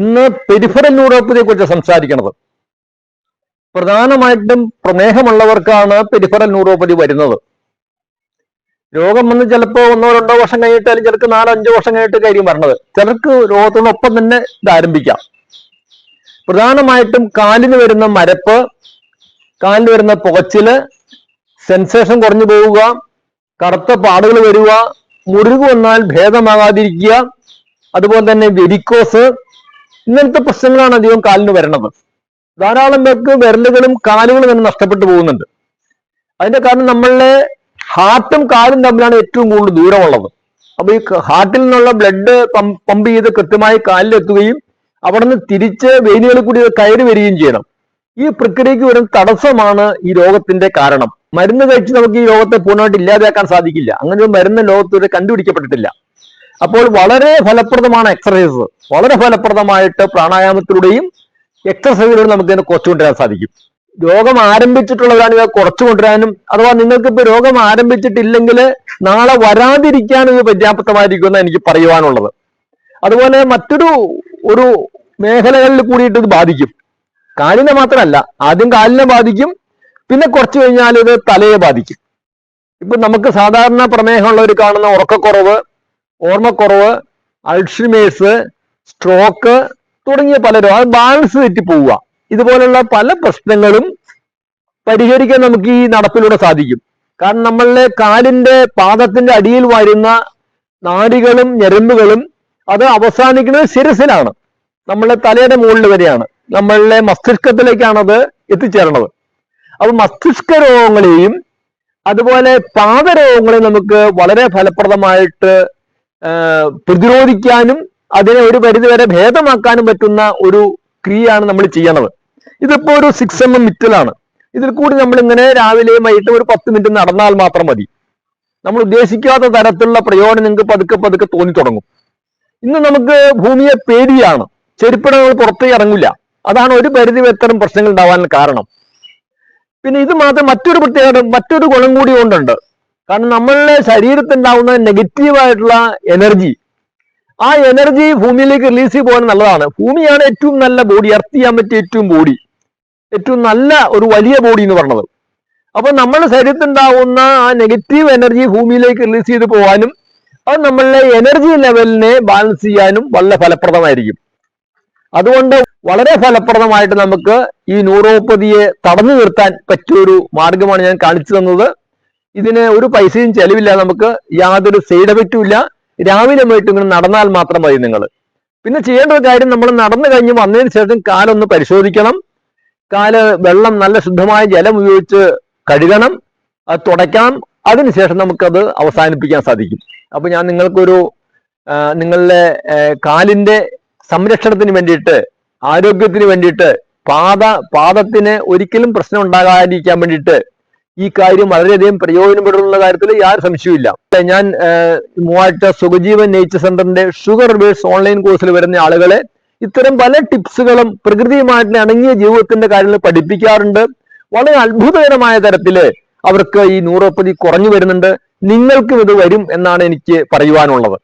ഇന്ന് പെരിഫറൽ ന്യൂറോപ്പതിയെ കുറിച്ച് സംസാരിക്കുന്നത്. പ്രധാനമായിട്ടും പ്രമേഹമുള്ളവർക്കാണ് പെരിഫറൽ ന്യൂറോപ്പതി വരുന്നത്. രോഗം വന്ന് ചിലപ്പോൾ 1-2 വർഷം കഴിഞ്ഞിട്ട്, അല്ലെങ്കിൽ ചിലർക്ക് 4-5 വർഷം കഴിഞ്ഞിട്ട് കാര്യം വരണത്. ചിലർക്ക് രോഗത്തോടൊപ്പം തന്നെ ഇത് ആരംഭിക്കാം. പ്രധാനമായിട്ടും കാലിന് വരുന്ന മരപ്പ്, കാലിന് വരുന്ന പുകച്ചില്, സെൻസേഷൻ കുറഞ്ഞു പോവുക, കറുത്ത പാടുകൾ വരിക, മുറിവ് വന്നാൽ ഭേദമാകാതിരിക്കുക, അതുപോലെ തന്നെ വെരിക്കോസ്, ഇങ്ങനത്തെ പ്രശ്നങ്ങളാണ് അധികം കാലിന് വരണത്. ധാരാളം പേർക്ക് വിരലുകളും കാലുകളും തന്നെ നഷ്ടപ്പെട്ടു പോകുന്നുണ്ട്. അതിന്റെ കാരണം നമ്മളുടെ ഹാർട്ടും കാലും തമ്മിലാണ് ഏറ്റവും കൂടുതൽ ദൂരമുള്ളത്. അപ്പൊ ഈ ഹാർട്ടിൽ നിന്നുള്ള ബ്ലഡ് പമ്പ് ചെയ്ത് കൃത്യമായി കാലിലെത്തുകയും അവിടെ നിന്ന് തിരിച്ച് വെയിനുകളിൽ കൂടി കയറി വരികയും ചെയ്യണം. ഈ പ്രക്രിയക്ക് വരുന്ന തടസ്സമാണ് ഈ രോഗത്തിന്റെ കാരണം. മരുന്ന് കഴിച്ച് നമുക്ക് ഈ രോഗത്തെ പൂർണ്ണമായിട്ട് ഇല്ലാതെയാക്കാൻ സാധിക്കില്ല. അങ്ങനെ ഒരു മരുന്ന് ലോകത്ത് കണ്ടുപിടിക്കപ്പെട്ടിട്ടില്ല. അപ്പോൾ വളരെ ഫലപ്രദമാണ് എക്സർസൈസ്. വളരെ ഫലപ്രദമായിട്ട് പ്രാണായാമത്തിലൂടെയും എക്സർസൈസിലൂടെ നമുക്ക് ഇതിനെ കുറച്ചുകൊണ്ടുവരാൻ സാധിക്കും. രോഗം ആരംഭിച്ചിട്ടുള്ളതാണ് ഇത് കുറച്ചു കൊണ്ടുവരാനും, അഥവാ നിങ്ങൾക്ക് ഇപ്പൊ രോഗം ആരംഭിച്ചിട്ടില്ലെങ്കിൽ നാളെ വരാതിരിക്കാനും ഇത് പര്യാപ്തമായിരിക്കുമെന്ന് എനിക്ക് പറയുവാനുള്ളത്. അതുപോലെ മറ്റൊരു മേഖലകളിൽ കൂടിയിട്ട് ഇത് ബാധിക്കും. കാലിനെ മാത്രമല്ല, ആദ്യം കാലിനെ ബാധിക്കും, പിന്നെ കുറച്ചു കഴിഞ്ഞാൽ ഇത് തലയെ ബാധിക്കും. ഇപ്പൊ നമുക്ക് സാധാരണ പ്രമേഹമുള്ളവർ കാണുന്ന ഉറക്കക്കുറവ്, ഓർമ്മക്കുറവ്, അൾഷിമേഴ്സ്, സ്ട്രോക്ക് തുടങ്ങിയ പല രോഗം, ബാലൻസ് തെറ്റിപ്പോവുക, ഇതുപോലുള്ള പല പ്രശ്നങ്ങളും പരിഹരിക്കാൻ നമുക്ക് ഈ നടപ്പിലൂടെ സാധിക്കും. കാരണം നമ്മളുടെ കാലിന്റെ പാദത്തിന്റെ അടിയിൽ വരുന്ന നാഡികളും ഞരമ്പുകളും അത് അവസാനിക്കുന്നത് ശിരസിലാണ്, നമ്മളുടെ തലയുടെ മുകളിൽ വരെയാണ്, നമ്മളുടെ മസ്തിഷ്കത്തിലേക്കാണ് അത് എത്തിച്ചേർന്നത്. അപ്പൊ മസ്തിഷ്ക രോഗങ്ങളെയും അതുപോലെ പാദരോഗങ്ങളെയും നമുക്ക് വളരെ ഫലപ്രദമായിട്ട് പ്രതിരോധിക്കാനും അതിനെ ഒരു പരിധിവരെ ഭേദമാക്കാനും പറ്റുന്ന ഒരു ക്രിയയാണ് നമ്മൾ ചെയ്യണത്. ഇതിപ്പോ ഒരു 6 mm മിറ്റലാണ്. ഇതിൽ കൂടി നമ്മൾ ഇങ്ങനെ രാവിലെയും വൈകിട്ടും ഒരു 10 മിനിറ്റ് നടന്നാൽ മാത്രം മതി. നമ്മൾ ഉദ്ദേശിക്കാത്ത തരത്തിലുള്ള പ്രയോജനം നിങ്ങൾക്ക് പതുക്കെ പതുക്കെ തോന്നി തുടങ്ങും. ഇന്ന് നമുക്ക് ഭൂമിയെ പേടിയാണ്, ചെരുപ്പിടങ്ങൾ പുറത്തേക്ക് ഇറങ്ങില്ല. അതാണ് ഒരു പരിധി ഇത്തരം പ്രശ്നങ്ങൾ ഉണ്ടാവാൻ കാരണം. പിന്നെ ഇത് മാത്രം മറ്റൊരു പ്രത്യേകത, മറ്റൊരു ഗുണം കൂടി കൊണ്ടുണ്ട്. കാരണം നമ്മളുടെ ശരീരത്തിലുണ്ടാവുന്ന നെഗറ്റീവായിട്ടുള്ള എനർജി, ആ എനർജി ഭൂമിയിലേക്ക് റിലീസ് പോകാൻ നല്ലതാണ്. ഭൂമിയാണ് ഏറ്റവും നല്ല ബോഡി, എർത്ത് ചെയ്യാൻ പറ്റിയ ഏറ്റവും നല്ല ഒരു വലിയ ബോഡി എന്ന് പറഞ്ഞത്. അപ്പൊ നമ്മുടെ ശരീരത്തിലുണ്ടാവുന്ന ആ നെഗറ്റീവ് എനർജി ഭൂമിയിലേക്ക് റിലീസ് ചെയ്ത് പോകാനും അത് നമ്മളുടെ എനർജി ലെവലിനെ ബാലൻസ് ചെയ്യാനും വളരെ ഫലപ്രദമായിരിക്കും. അതുകൊണ്ട് വളരെ ഫലപ്രദമായിട്ട് നമുക്ക് ഈ ന്യൂറോപ്പതിയെ തടഞ്ഞു നിർത്താൻ പറ്റിയൊരു മാർഗമാണ് ഞാൻ കാണിച്ചു തന്നത്. ഇതിന് ഒരു പൈസയും ചെലവില്ല, നമുക്ക് യാതൊരു സൈഡ് എഫക്റ്റും ഇല്ല. രാവിലെ പോയിട്ട് ഇങ്ങനെ നടന്നാൽ മാത്രം മതി നിങ്ങൾ. പിന്നെ ചെയ്യേണ്ട ഒരു കാര്യം, നമ്മൾ നടന്നു കഴിഞ്ഞ് വന്നതിന് ശേഷം കാലൊന്ന് പരിശോധിക്കണം. കാല് വെള്ളം, നല്ല ശുദ്ധമായ ജലം ഉപയോഗിച്ച് കഴുകണം, അത് തുടയ്ക്കണം. അതിനുശേഷം നമുക്കത് അവസാനിപ്പിക്കാൻ സാധിക്കും. അപ്പൊ ഞാൻ നിങ്ങൾക്കൊരു നിങ്ങളുടെ കാലിന്റെ സംരക്ഷണത്തിന് വേണ്ടിയിട്ട്, ആരോഗ്യത്തിന് വേണ്ടിയിട്ട്, പാദത്തിന് ഒരിക്കലും പ്രശ്നം ഉണ്ടാകാതിരിക്കാൻ വേണ്ടിയിട്ട് ഈ കാര്യം വളരെയധികം പ്രയോജനപ്പെടുന്ന കാര്യത്തിൽ യാതൊരു സംശയമില്ല. ഞാൻ മൂവാറ്റ സുഖജീവൻ നേച്ചർ സെന്ററിന്റെ ഷുഗർ റിവേഴ്സ് ഓൺലൈൻ കോഴ്സിൽ വരുന്ന ആളുകളെ ഇത്തരം പല ടിപ്സുകളും പ്രകൃതിയുമായിട്ട് ഇണങ്ങിയ ജീവിതത്തിന്റെ കാര്യങ്ങൾ പഠിപ്പിക്കാറുണ്ട്. വളരെ അത്ഭുതകരമായ തരത്തില് അവർക്ക് ഈ ന്യൂറോപ്പതി കുറഞ്ഞു വരുന്നുണ്ട്. നിങ്ങൾക്കും ഇത് വരും എന്നാണ് എനിക്ക് പറയുവാനുള്ളത്.